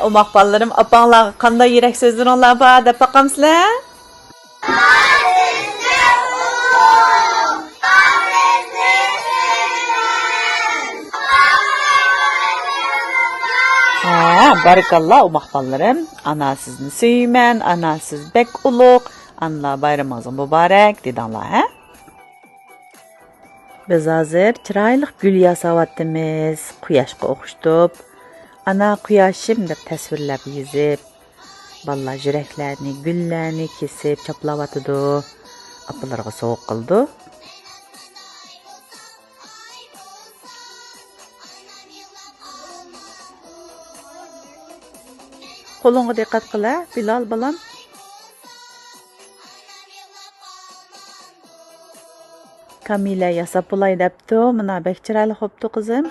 Umaq ballarım, apanglarga qanday yurak so'zlaringlar bor deb baqamsizlar? Barakallah umaq ballarım. Ana sizni suyman, ana siz bek ulug'. Anlar bayramingiz muborak dedinglar, ha? Biz hozir chiroyli gul yasavatimiz, quyoshga o'xshatib, ana quyoshim deb tasvirlab yezib, balla yuraklarni, gullarni kesib chaplayotdi. Apalarga sovuq qildi. Qo'lingga diqqat qil, Bilal balam. Kamila yasab bo'lay debdi. Mana bek chiroyli xo'pti qizim.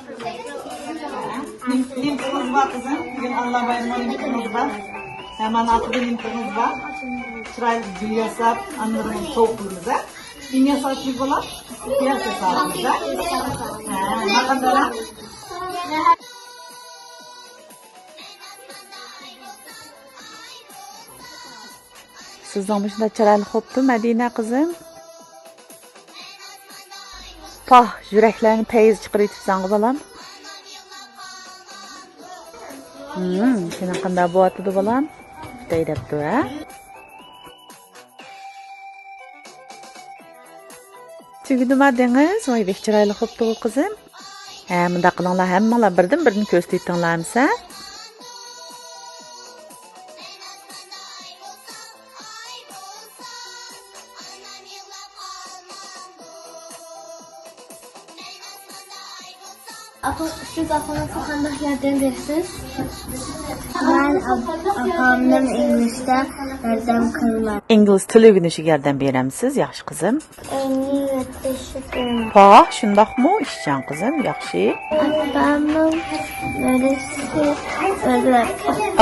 Limpimiz bor qizim. Bugun Alloh bayramini limpimiz bor. Hemen atı limpimiz var. Chiroyli gul yasab, andirni sovuqimiz. Gul yasashlik bo'lar. Quyosh yasabimiz. Naqadar Sizning shunda chiroyli xo'pti, Madina qizim. Pah, yuraklarni peyiz chiqarib yetibsan balam. Seni qanday bo'yatdi balam? Day debdi, ha? Tugdimi dengiz? Voy, bek chiroyli xo'pti qizim. Bunda qilinglar hammanglar birdan-birni ko'z tettinglarmisa? Siz apamızı qanday yordam berasiz? Men apamdan inglizda yordam qilaman. İngliz tili o'rganishga yordam beramsiz, yaxshi qizim. Engliz Pah, shundaqmi? Ishchan qizim, yaxshi. apamning neresi o'zlar.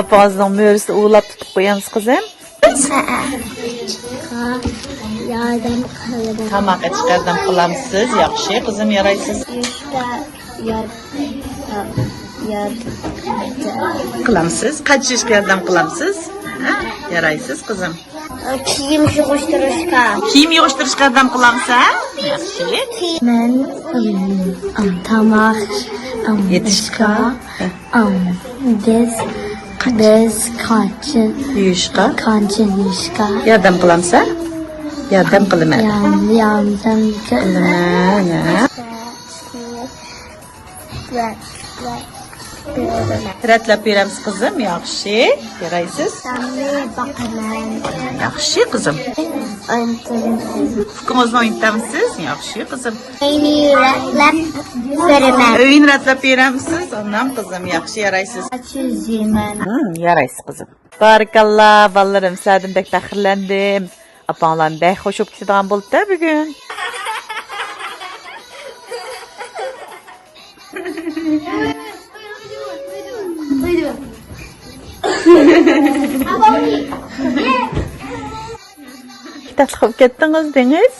Apangizning mo'risini o'ylab tutib qo'yamiz qizim. Yordam qilaman. Tamoq ichishga yordam qilamsiz, yaxshi qizim, yaraysiz. Qilamsiz, qachishga yordam qilamsiz. Yaraysiz qizim. Kiyim yig'ishtirishga. Kiyim yig'ishtirishga yordam qilamiz, ha? Yaxshi. Men tamoq Yetishga, biz qancha yuyishga yeyishga yordam qilamiz, ha? Yordam qilaman. yordam Qilaman. Ratlab beramiz qizim, yaxshi. Yaraysiz. Yaxshi qizim. Fikringizni o'yintamisiz? Yaxshi qizim. Ratlab beraman. O'yin ratlab beramisiz? Onam qizim, yaxshi yaraysiz. Chizayman. Yaraysiz qizim. Barakallah, balalarım, sizlardan bek faxrlandim. Apanglarni bek xush bo'lib ketadigan bo'ldi bugun. Tatlı olib ketdingiz, dengiz?